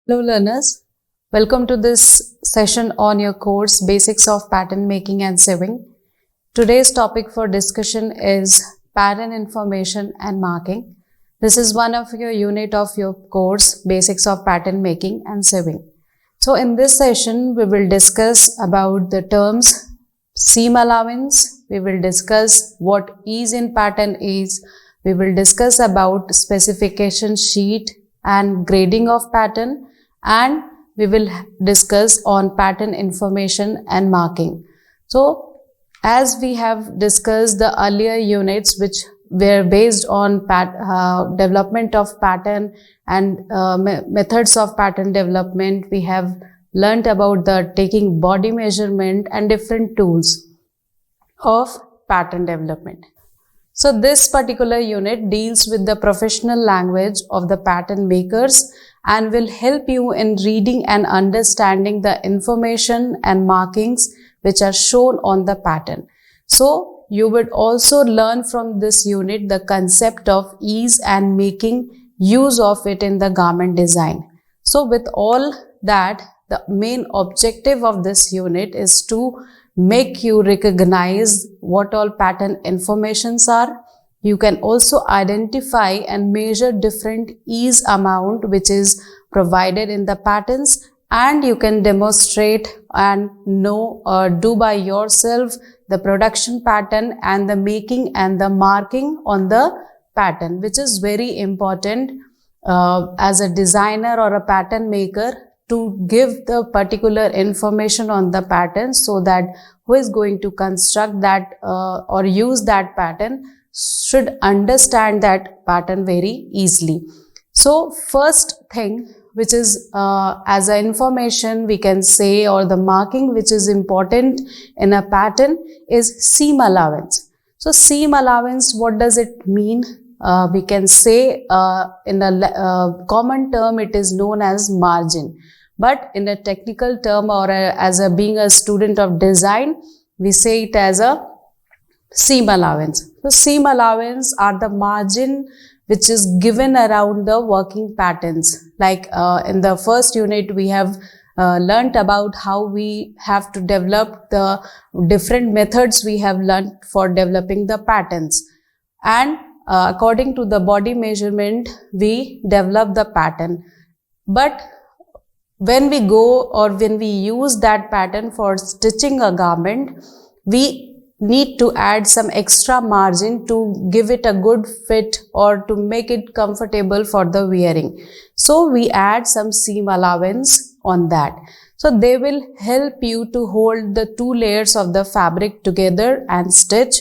Hello learners, welcome to this session on your course Basics of Pattern Making and Sieving. Today's topic for discussion is pattern information and marking. This is one of your unit of your course Basics of Pattern Making and Sieving. So in this session we will discuss about the terms seam allowance, we will discuss what ease in pattern is, we will discuss about specification sheet and grading of pattern, and we will discuss on pattern information and marking. So as we have discussed the earlier units which were based on development of pattern and methods of pattern development, we have learnt about the taking body measurement and different tools of pattern development. So this particular unit deals with the professional language of the pattern makers and will help you in reading and understanding the information and markings which are shown on the pattern. So you would also learn from this unit the concept of ease and making use of it in the garment design. So with all that, the main objective of this unit is to make you recognize what all pattern informations are. You can also identify and measure different ease amount which is provided in the patterns, and you can demonstrate and know or do by yourself the production pattern and the making and the marking on the pattern, which is very important as a designer or a pattern maker to give the particular information on the pattern so that who is going to construct that or use that pattern should understand that pattern very easily. So first thing which is as an information we can say, or the marking which is important in a pattern, is seam allowance. So seam allowance, what does it mean? We can say in a common term it is known as margin. But in a technical term or being a student of design, we say it as a seam allowance. So seam allowance are the margin which is given around the working patterns. Like in the first unit we have learnt about how we have to develop the different methods we have learnt for developing the patterns. And according to the body measurement, we develop the pattern. But when we go or when we use that pattern for stitching a garment, we need to add some extra margin to give it a good fit or to make it comfortable for the wearing. So we add some seam allowance on that. So they will help you to hold the two layers of the fabric together and stitch.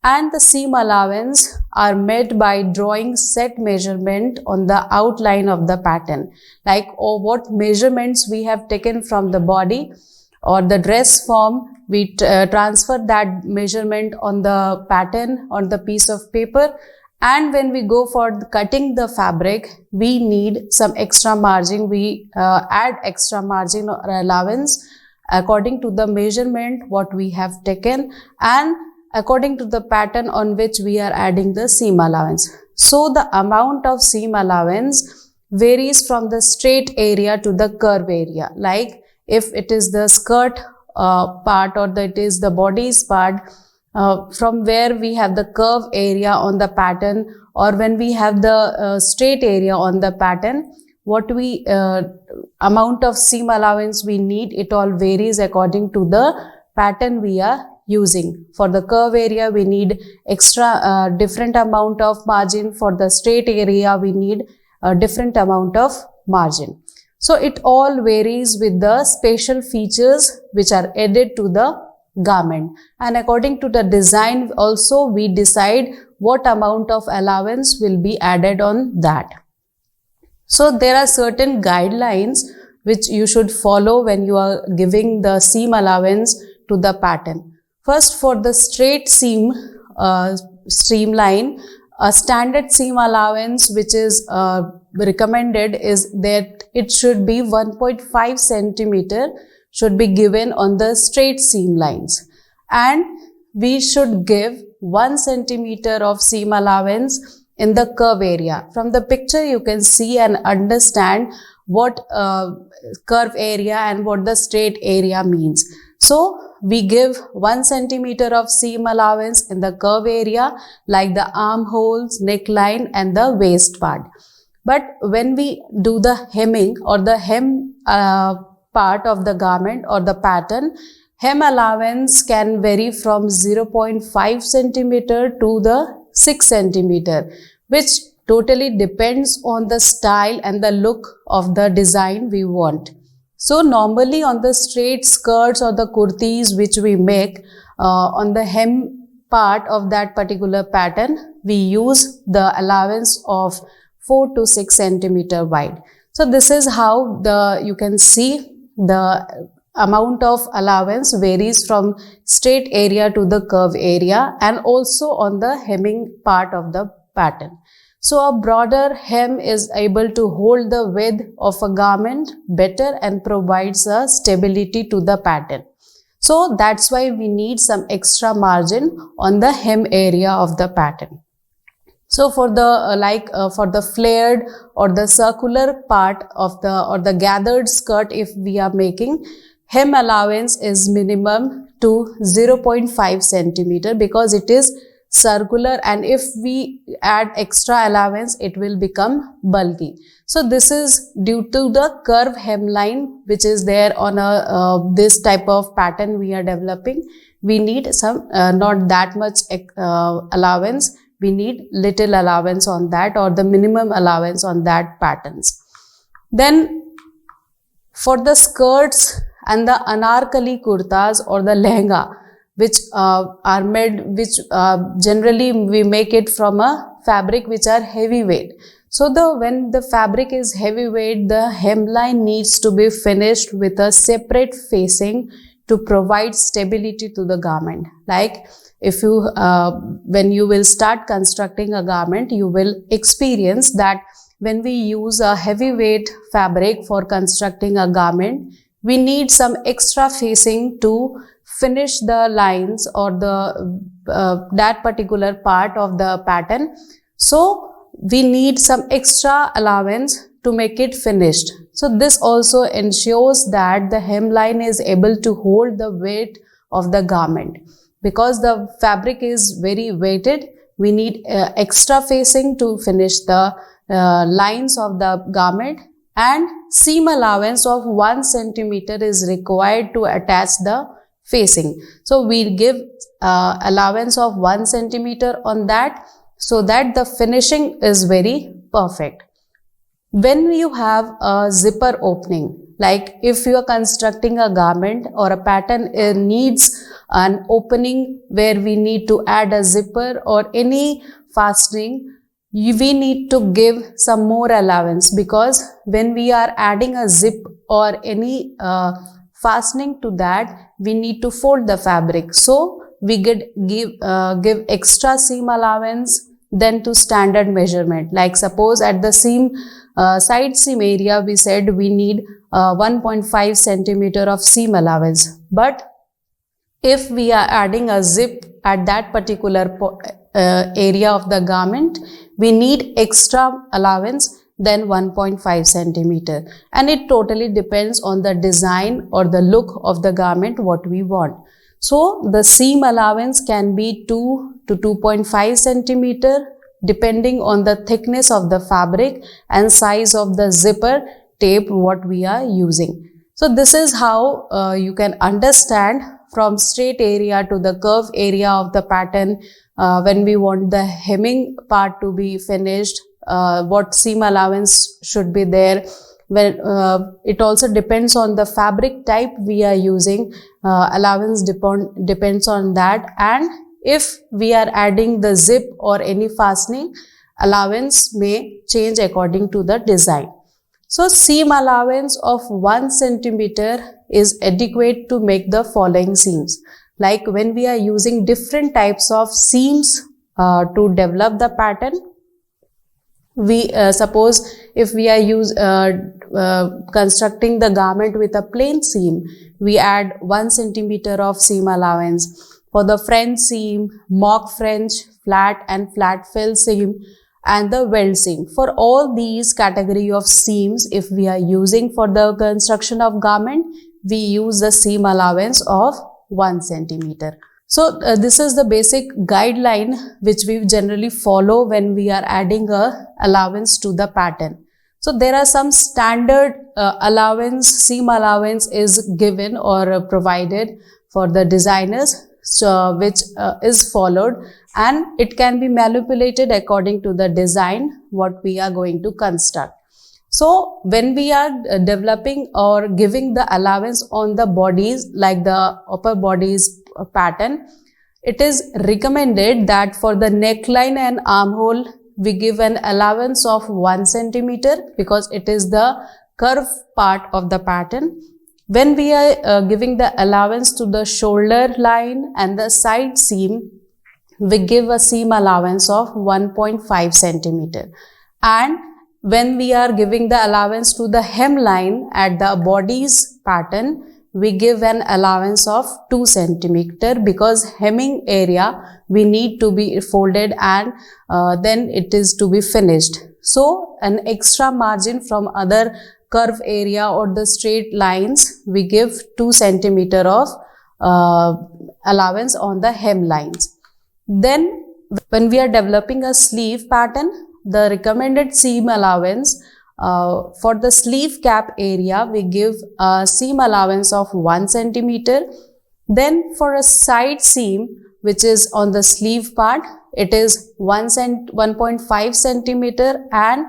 And the seam allowance are made by drawing set measurement on the outline of the pattern, like what measurements we have taken from the body or the dress form, we transfer that measurement on the pattern on the piece of paper, and when we go for cutting the fabric, we need some extra margin. We add extra margin or allowance according to the measurement what we have taken and according to the pattern on which we are adding the seam allowance. So the amount of seam allowance varies from the straight area to the curve area. Like if it is the skirt part or it is the body's part, from where we have the curve area on the pattern, or when we have the straight area on the pattern, what we amount of seam allowance we need, it all varies according to the pattern we are using. For the curve area we need extra different amount of margin. For the straight area we need a different amount of margin. So it all varies with the spatial features which are added to the garment, and according to the design also we decide what amount of allowance will be added on that. So there are certain guidelines which you should follow when you are giving the seam allowance to the pattern. First, for the straight seam streamline, a standard seam allowance which is recommended is that it should be 1.5 centimeter should be given on the straight seam lines, and we should give 1 centimeter of seam allowance in the curve area. From the picture you can see and understand what curve area and what the straight area means. So we give 1 centimeter of seam allowance in the curve area, like the armholes, neckline and the waist part. But when we do the hemming or the hem part of the garment or the pattern, hem allowance can vary from 0.5 centimeter to the 6 centimeter, which totally depends on the style and the look of the design we want. So normally on the straight skirts or the kurtis which we make, on the hem part of that particular pattern, we use the allowance of 4 to 6 centimeter wide. So this is how you can see the amount of allowance varies from straight area to the curve area and also on the hemming part of the pattern. So a broader hem is able to hold the width of a garment better and provides a stability to the pattern. So that's why we need some extra margin on the hem area of the pattern. So for the for the flared or the circular part of the gathered skirt, if we are making, hem allowance is minimum to 0.5 centimeter because it is circular, and if we add extra allowance it will become bulky. So this is due to the curve hemline which is there on this type of pattern we are developing. We need some not that much allowance. We need little allowance on that, or the minimum allowance on that patterns. Then for the skirts and the anarkali kurtas or the lehenga, which are made, generally we make it from a fabric which are heavyweight. So when the fabric is heavyweight, the hemline needs to be finished with a separate facing to provide stability to the garment. Like if you when you will start constructing a garment, you will experience that when we use a heavyweight fabric for constructing a garment, we need some extra facing to finish the lines or that particular part of the pattern. So we need some extra allowance to make it finished. So this also ensures that the hemline is able to hold the weight of the garment. Because the fabric is very weighted, we need extra facing to finish the lines of the garment, and seam allowance of 1 centimeter is required to attach the facing. So we give allowance of 1 centimeter on that, so that the finishing is very perfect. When you have a zipper opening, like if you are constructing a garment or a pattern, it needs an opening where we need to add a zipper or any fastening, we need to give some more allowance, because when we are adding a zip or any fastening to that, we need to fold the fabric. So we give extra seam allowance than to standard measurement. Like suppose at the seam side seam area, we said we need 1.5 centimeter of seam allowance. But if we are adding a zip at that particular area of the garment, we need extra allowance than 1.5 centimeter. And it totally depends on the design or the look of the garment what we want. So the seam allowance can be 2 to 2.5 centimeter depending on the thickness of the fabric and size of the zipper tape what we are using. So this is how you can understand from straight area to the curve area of the pattern. When we want the hemming part to be finished, what seam allowance should be there. When it also depends on the fabric type we are using, allowance depends on that, and if we are adding the zip or any fastening, allowance may change according to the design. So seam allowance of 1 centimeter is adequate to make the following seams. Like when we are using different types of seams to develop the pattern, we suppose if we are constructing the garment with a plain seam, we add 1 centimeter of seam allowance. For the French seam, mock French, flat and flat fill seam, and the weld seam. For all these category of seams, if we are using for the construction of garment, we use the seam allowance of 1 centimeter. So this is the basic guideline which we generally follow when we are adding a allowance to the pattern. So there are some standard seam allowance is given or provided for the designers, which is followed, and it can be manipulated according to the design what we are going to construct. So when we are developing or giving the allowance on the bodies, like the upper bodies pattern, it is recommended that for the neckline and armhole we give an allowance of 1 centimeter because it is the curve part of the pattern. When we are giving the allowance to the shoulder line and the side seam, we give a seam allowance of 1.5 centimeter. And when we are giving the allowance to the hemline at the bodies pattern, we give an allowance of 2 centimeter because hemming area we need to be folded and then it is to be finished. So an extra margin from other curve area or the straight lines, we give 2 centimeter of allowance on the hem lines. Then when we are developing a sleeve pattern, the recommended seam allowance for the sleeve cap area, we give a seam allowance of 1 centimeter. Then for a side seam, which is on the sleeve part, it is 1.5 centimeter, and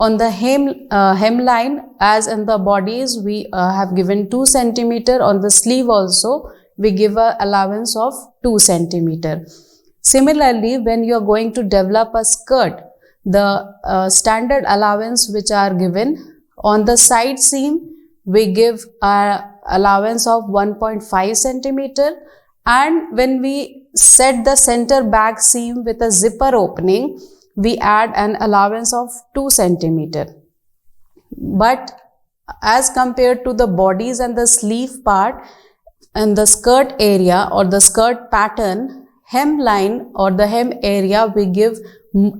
on the hemline, as in the bodies, we have given 2 centimeter. On the sleeve also, we give a allowance of 2 centimeter. Similarly, when you are going to develop a skirt, the standard allowance which are given on the side seam, we give a allowance of 1.5 centimeter, and when we set the center back seam with a zipper opening, we add an allowance of 2 centimeter. But as compared to the bodies and the sleeve part and the skirt area or the skirt pattern, hemline or the hem area, we give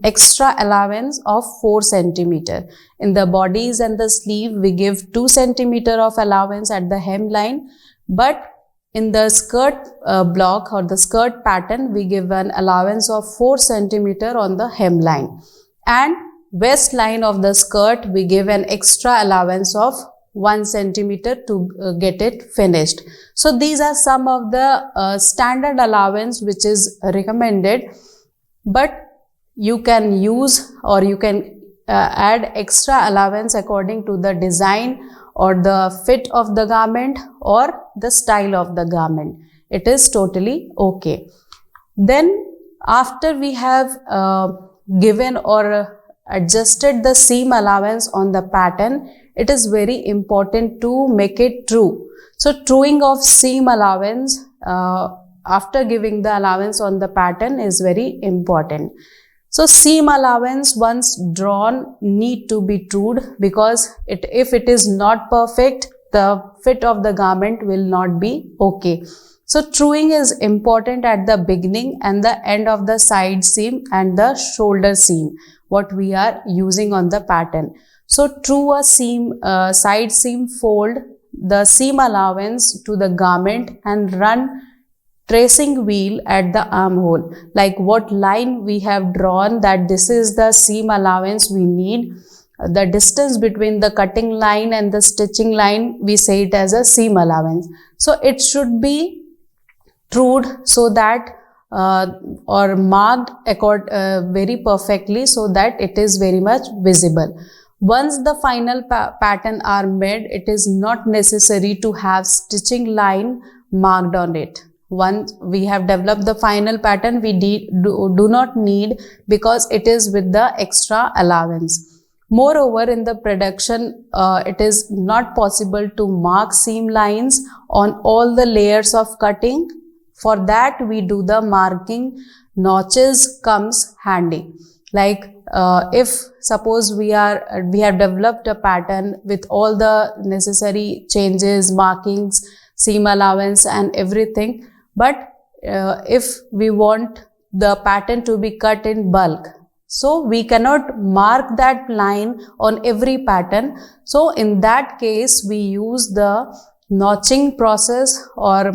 extra allowance of 4 centimeter. In the bodies and the sleeve, we give 2 centimeter of allowance at the hemline, but in the skirt block or the skirt pattern, we give an allowance of 4 centimeter on the hemline. And waistline of the skirt, we give an extra allowance of 1 centimeter to get it finished. So these are some of the standard allowance which is recommended, but you can use or you can add extra allowance according to the design or the fit of the garment or the style of the garment. It is totally okay. Then after we have given or adjusted the seam allowance on the pattern, it is very important to make it true. So truing of seam allowance after giving the allowance on the pattern is very important. So seam allowance once drawn need to be trued, because if it is not perfect, the fit of the garment will not be okay. So truing is important at the beginning and the end of the side seam and the shoulder seam, what we are using on the pattern. So true a seam, side seam fold the seam allowance to the garment and run tracing wheel at the armhole, like what line we have drawn, that this is the seam allowance we need. The distance between the cutting line and the stitching line, we say it as a seam allowance. So it should be trued so that or marked very perfectly so that it is very much visible. Once the final pattern are made, it is not necessary to have stitching line marked on it. Once we have developed the final pattern, we do not need, because it is with the extra allowance. Moreover, in the production, it is not possible to mark seam lines on all the layers of cutting. For that, we do the marking. Notches comes handy. Like if suppose we have developed a pattern with all the necessary changes, markings, seam allowance and everything, but if we want the pattern to be cut in bulk, So we cannot mark that line on every pattern. So in that case, we use the notching process or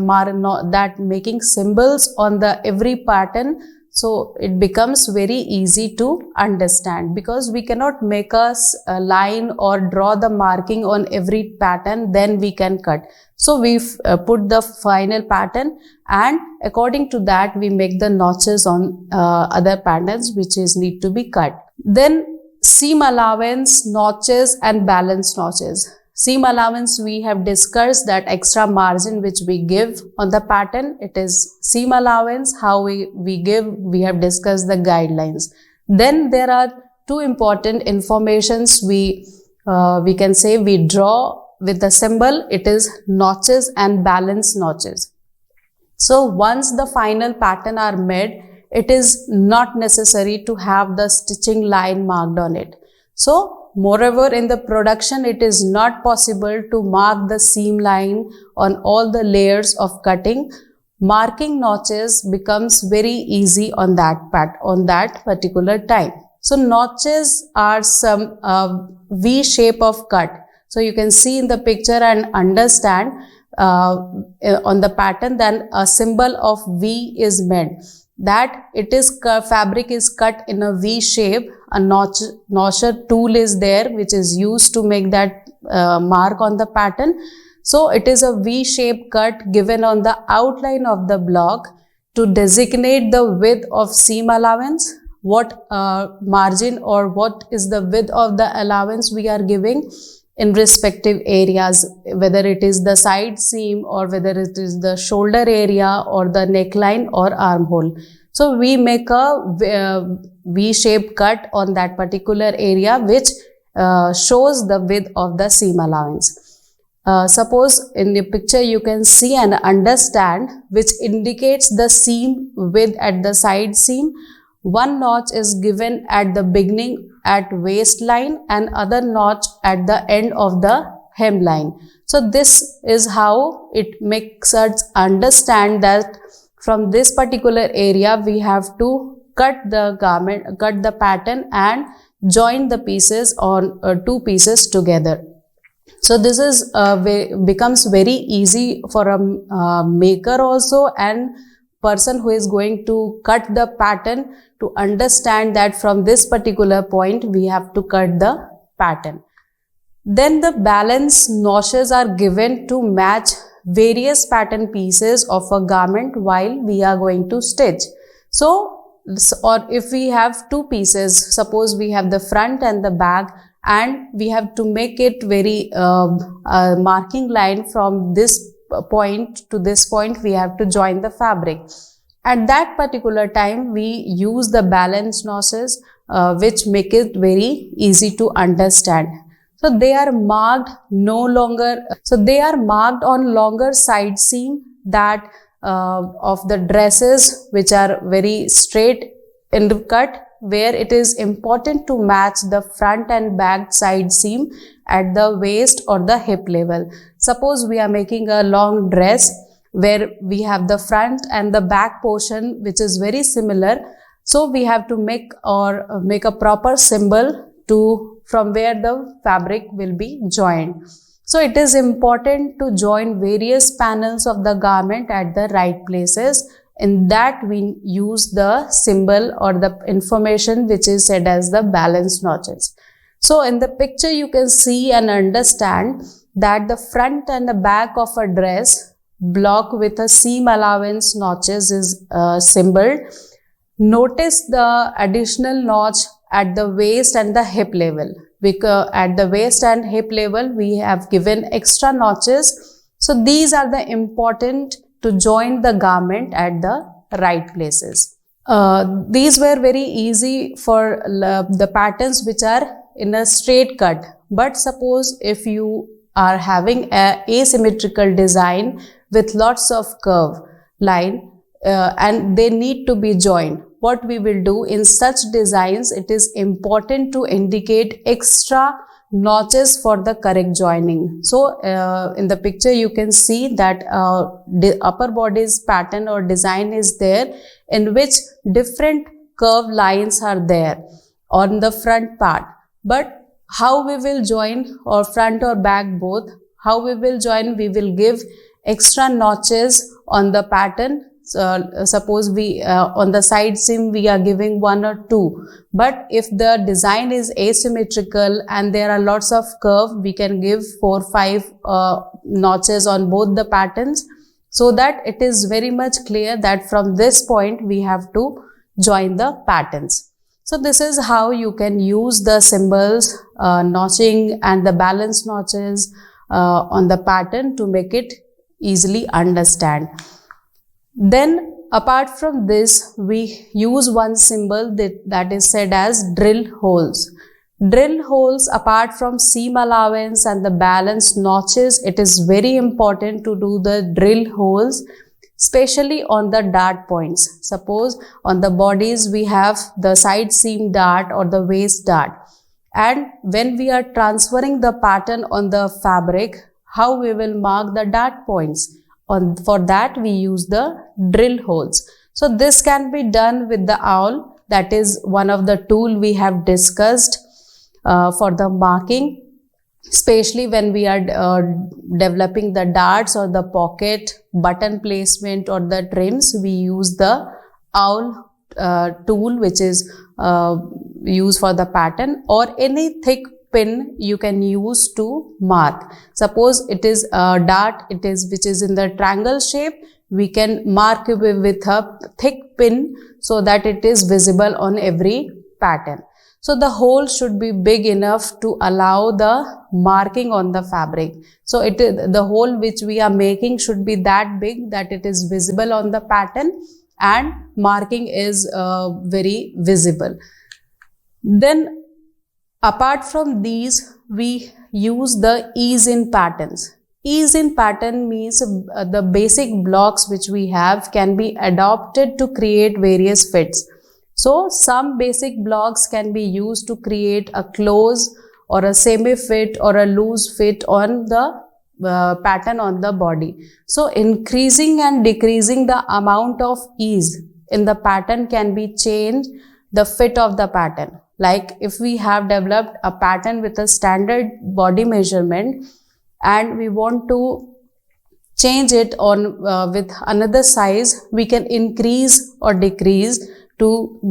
making symbols on the every pattern. So it becomes very easy to understand, because we cannot make a line or draw the marking on every pattern, then we can cut. So we put the final pattern, and according to that we make the notches on other patterns which is need to be cut. Then seam allowance, notches and balance notches. Seam allowance, we have discussed that extra margin which we give on the pattern. It is seam allowance. How we give, we have discussed the guidelines. Then there are two important informations we can say we draw with the symbol. It is notches and balance notches. So once the final pattern are made, it is not necessary to have the stitching line marked on it. So moreover, in the production, it is not possible to mark the seam line on all the layers of cutting. Marking notches becomes very easy on that particular time. So notches are some V shape of cut. So you can see in the picture and understand on the pattern that a symbol of V is made. That it is fabric is cut in a V shape. A notcher tool is there which is used to make that mark on the pattern. So it is a V shape cut given on the outline of the block to designate the width of seam allowance, what margin or what is the width of the allowance we are giving in respective areas, whether it is the side seam or whether it is the shoulder area or the neckline or armhole. So we make a V-shaped cut on that particular area which shows the width of the seam allowance. Suppose in the picture you can see and understand which indicates the seam width at the side seam. One notch is given at the beginning at waistline and other notch at the end of the hemline. So this is how it makes us understand that from this particular area we have to cut the garment, cut the pattern and join the pieces on two pieces together. So this is becomes very easy for a maker also and person who is going to cut the pattern to understand that from this particular point we have to cut the pattern. Then the balance notches are given to match various pattern pieces of a garment while we are going to stitch. So, or if we have two pieces, suppose we have the front and the back, and we have to make it very marking line from this point to this point, we have to join the fabric. At that particular time we use the balance notches which make it very easy to understand. So they are marked they are marked on longer side seam that of the dresses which are very straight in the cut, where it is important to match the front and back side seam at the waist or the hip level. Suppose we are making a long dress where we have the front and the back portion which is very similar. So we have to make a proper symbol to from where the fabric will be joined. So it is important to join various panels of the garment at the right places. In that we use the symbol or the information which is said as the balance notches. So in the picture you can see and understand that the front and the back of a dress block with a seam allowance notches is symboled. Notice the additional notch at the waist and the hip level, because at the waist and hip level we have given extra notches. So these are the important to join the garment at the right places. These were very easy for the patterns which are in a straight cut. But suppose if you are having a asymmetrical design with lots of curve line and they need to be joined, what we will do in such designs, it is important to indicate extra notches for the correct joining. So in the picture you can see that the upper body's pattern or design is there in which different curve lines are there. on the front part. But how we will join, or front or back both, how we will join? We will give extra notches on the pattern. Suppose we on the side seam we are giving 1 or 2, but if the design is asymmetrical and there are lots of curve, we can give 4 or 5 notches on both the patterns, so that it is very much clear that from this point we have to join the patterns. So this is how you can use the symbols, notching and the balance notches on the pattern to make it easily understand. Then apart from this, we use one symbol that is said as drill holes. Drill holes, apart from seam allowance and the balance notches, it is very important to do the drill holes, especially on the dart points. Suppose on the bodies we have the side seam dart or the waist dart, and when we are transferring the pattern on the fabric, how we will mark the dart points? For that we use the drill holes. So this can be done with the awl. That is one of the tool we have discussed for the marking, especially when we are developing the darts or the pocket, button placement or the trims. We use the awl tool, which is used for the pattern, or any thick pin you can use to mark. Suppose it is a dart, which is in the triangle shape, we can mark it with a thick pin so that it is visible on every pattern. So the hole should be big enough to allow the marking on the fabric. So the hole which we are making should be that big that it is visible on the pattern and marking is very visible. Then apart from these, we use the ease in patterns. Ease in pattern means the basic blocks which we have can be adopted to create various fits. So some basic blocks can be used to create a close or a semi-fit or a loose fit on the pattern on the body. So increasing and decreasing the amount of ease in the pattern can be changed the fit of the pattern. Like if we have developed a pattern with a standard body measurement and we want to change it on with another size, we can increase or decrease to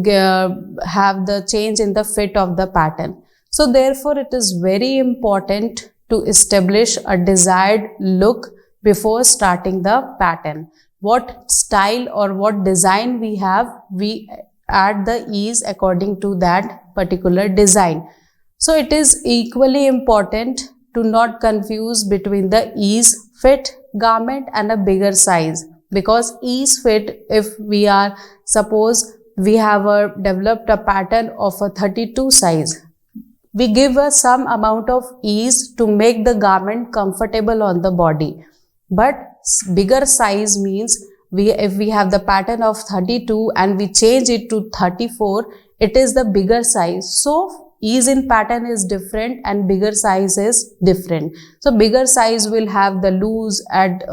have the change in the fit of the pattern. So therefore it is very important to establish a desired look before starting the pattern. What style or what design we have, we add the ease according to that particular design. So it is equally important to not confuse between the ease fit garment and a bigger size, because ease fit, if we are, suppose we have developed a pattern of a 32 size, we give some amount of ease to make the garment comfortable on the body. But bigger size means if we have the pattern of 32 and we change it to 34, it is the bigger size. So ease in pattern is different and bigger size is different. So bigger size will have the loose at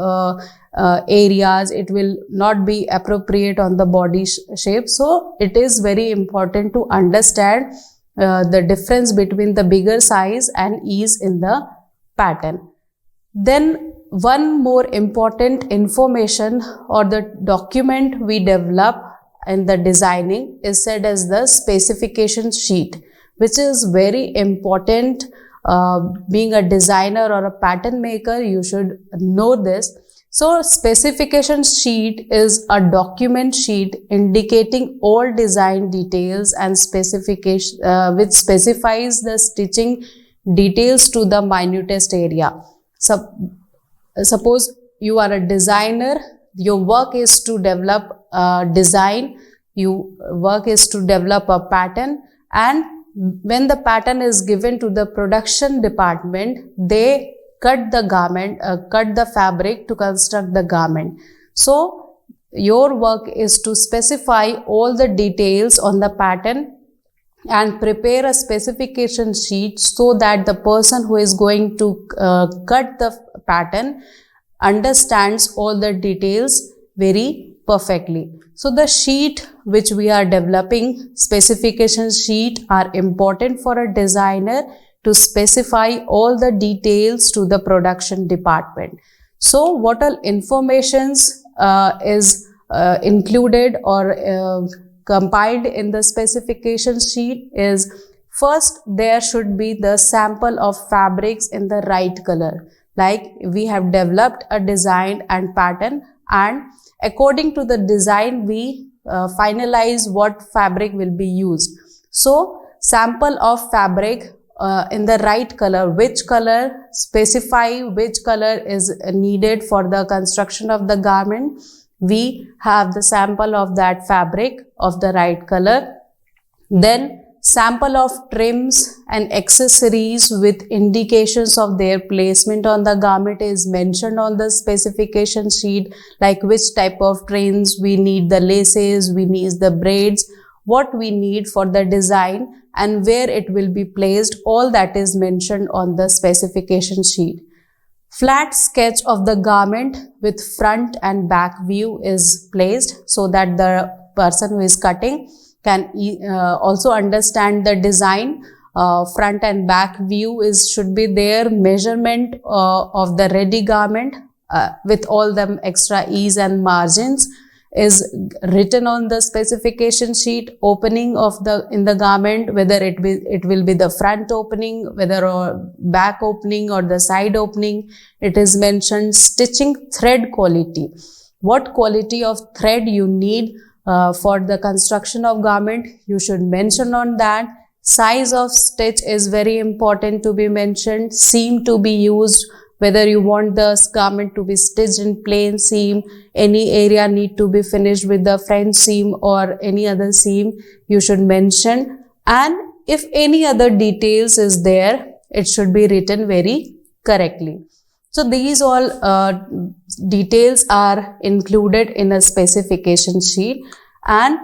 areas, it will not be appropriate on the body shape. So it is very important to understand the difference between the bigger size and ease in the pattern. Then one more important information or the document we develop in the designing is said as the specification sheet, which is very important. Being a designer or a pattern maker, you should know this. So specification sheet is a document sheet indicating all design details and specification which specifies the stitching details to the minutest area. Suppose you are a designer, your work is to develop a design, your work is to develop a pattern, and when the pattern is given to the production department, they cut the garment, cut the fabric to construct the garment. So your work is to specify all the details on the pattern and prepare a specification sheet so that the person who is going to cut the pattern understands all the details very perfectly. So the sheet which we are developing, specification sheet, are important for a designer to specify all the details to the production department. So what all informations is included or compiled in the specification sheet is, first there should be the sample of fabrics in the right color. Like we have developed a design and pattern, and according to the design we finalize what fabric will be used. So sample of fabric in the right color, which color, specify which color is needed for the construction of the garment. We have the sample of that fabric of the right color. Then sample of trims and accessories with indications of their placement on the garment is mentioned on the specification sheet, like which type of trims we need, the laces, we need the braids, what we need for the design and where it will be placed, all that is mentioned on the specification sheet. Flat sketch of the garment with front and back view is placed so that the person who is cutting can also understand the design. Front and back view should be there. Measurement of the ready garment with all the extra ease and margins is written on the specification sheet. Opening of in the garment, whether it will be the front opening, whether or back opening or the side opening, it is mentioned. Stitching thread quality, what quality of thread you need for the construction of garment, you should mention on that. Size of stitch is very important to be mentioned. Seam to be used, whether you want the garment to be stitched in plain seam, any area need to be finished with the French seam or any other seam, you should mention. And if any other details is there, it should be written very correctly. So these all details are included in a specification sheet, and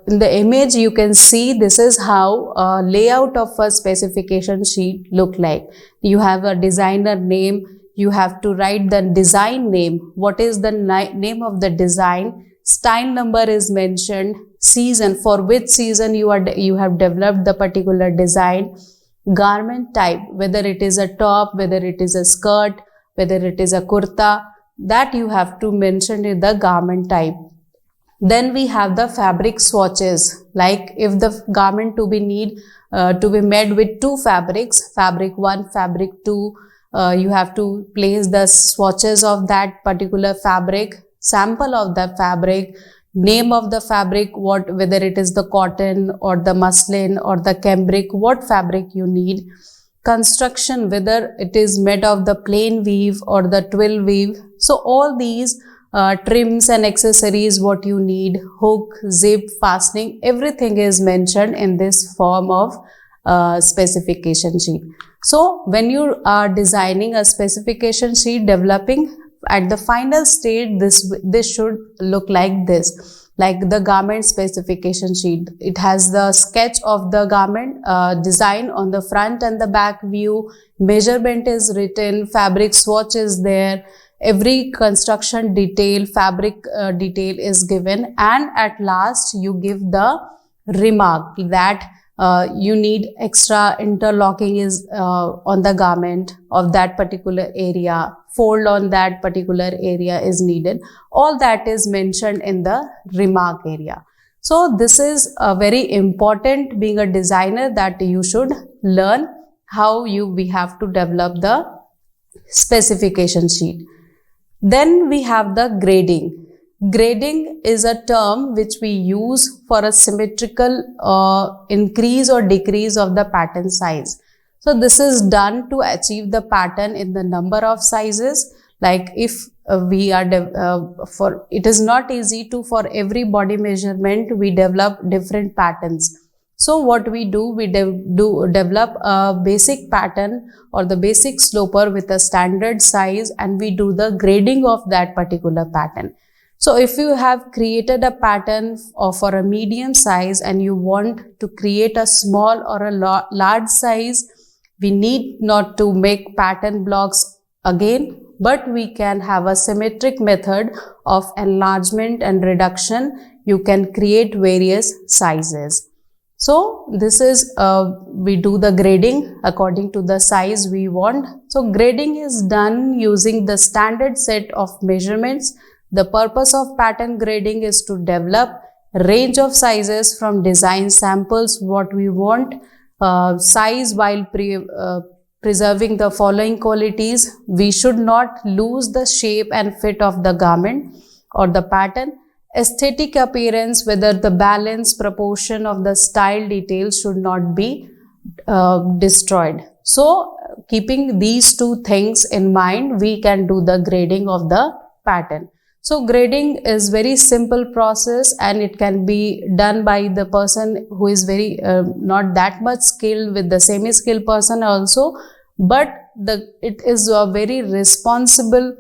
in the image you can see this is how layout of a specification sheet look like. You have a designer name, you have to write the design name, what is the name of the design, style number is mentioned, season, for which season you have developed the particular design, garment type, whether it is a top, whether it is a skirt, whether it is a kurta, that you have to mention in the garment type. Then we have the fabric swatches, like if the garment to be made with two fabrics, fabric 1, fabric 2, you have to place the swatches of that particular fabric, sample of the fabric, name of the fabric, whether it is the cotton or the muslin or the cambric, what fabric you need, construction, whether it is made of the plain weave or the twill weave. So all these trims and accessories, what you need, hook, zip, fastening, everything is mentioned in this form of specification sheet. So when you are designing a specification sheet, developing, at the final stage, this should look like this, like the garment specification sheet. It has the sketch of the garment design on the front and the back view, measurement is written, fabric swatch is there, every construction detail, fabric detail is given, and at last you give the remark that you need extra interlocking is on the garment of that particular area, fold on that particular area is needed. All that is mentioned in the remark area. So this is very important, being a designer, that you should learn how we have to develop the specification sheet. Then we have the grading. Grading is a term which we use for a symmetrical increase or decrease of the pattern size. So this is done to achieve the pattern in the number of sizes. Like if we are it is not easy to, for every body measurement we develop different patterns. So what we do, we develop a basic pattern or the basic sloper with a standard size, and we do the grading of that particular pattern. So if you have created a pattern for a medium size and you want to create a small or a large size, we need not to make pattern blocks again. but we can have a symmetric method of enlargement and reduction. You can create various sizes. So this is, we do the grading according to the size we want. So grading is done using the standard set of measurements. The purpose of pattern grading is to develop range of sizes from design samples what we want, size while preserving the following qualities. We should not lose the shape and fit of the garment or the pattern. Aesthetic appearance, whether the balance proportion of the style details should not be destroyed. So keeping these two things in mind, we can do the grading of the pattern. So grading is very simple process, and it can be done by the person who is very not that much skilled, with the semi-skilled person also, but it is a very responsible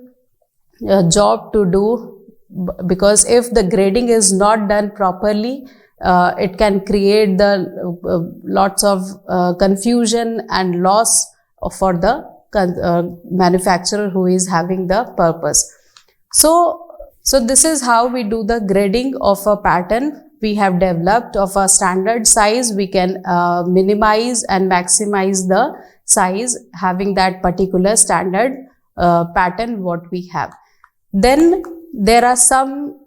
job to do, because if the grading is not done properly, it can create the lots of confusion and loss for the manufacturer who is having the purpose. So this is how we do the grading of a pattern. We have developed of a standard size. We can minimize and maximize the size having that particular standard pattern what we have. Then there are some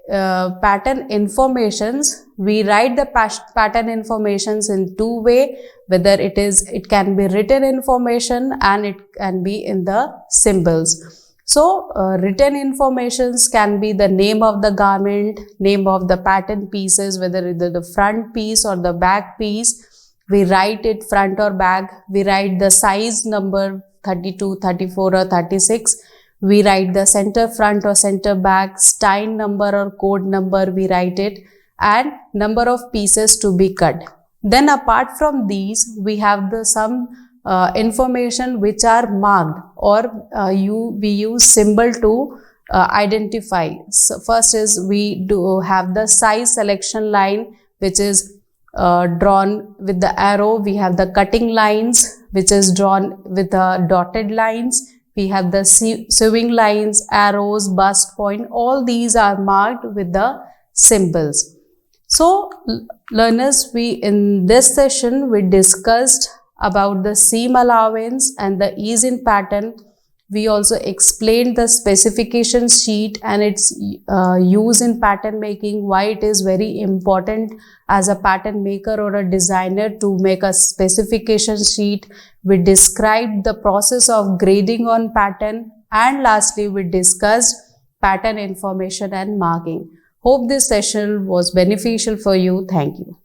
pattern informations. We write the pattern informations in two ways, whether it can be written information and it can be in the symbols. So written informations can be the name of the garment, name of the pattern pieces, whether it is the front piece or the back piece. We write it front or back. We write the size number 32, 34 or 36. We write the center front or center back, style number or code number, we write it, and number of pieces to be cut. Then apart from these, we have some information which are marked, or we use symbol to identify. So first is we do have the size selection line, which is drawn with the arrow. We have the cutting lines, which is drawn with the dotted lines. We have the sewing lines, arrows, bust point. All these are marked with the symbols. So learners, in this session we discussed about the seam allowance and the ease in pattern. We also explained the specification sheet and its use in pattern making, why it is very important as a pattern maker or a designer to make a specification sheet. We described the process of grading on pattern, and lastly we discussed pattern information and marking. Hope this session was beneficial for you. Thank you.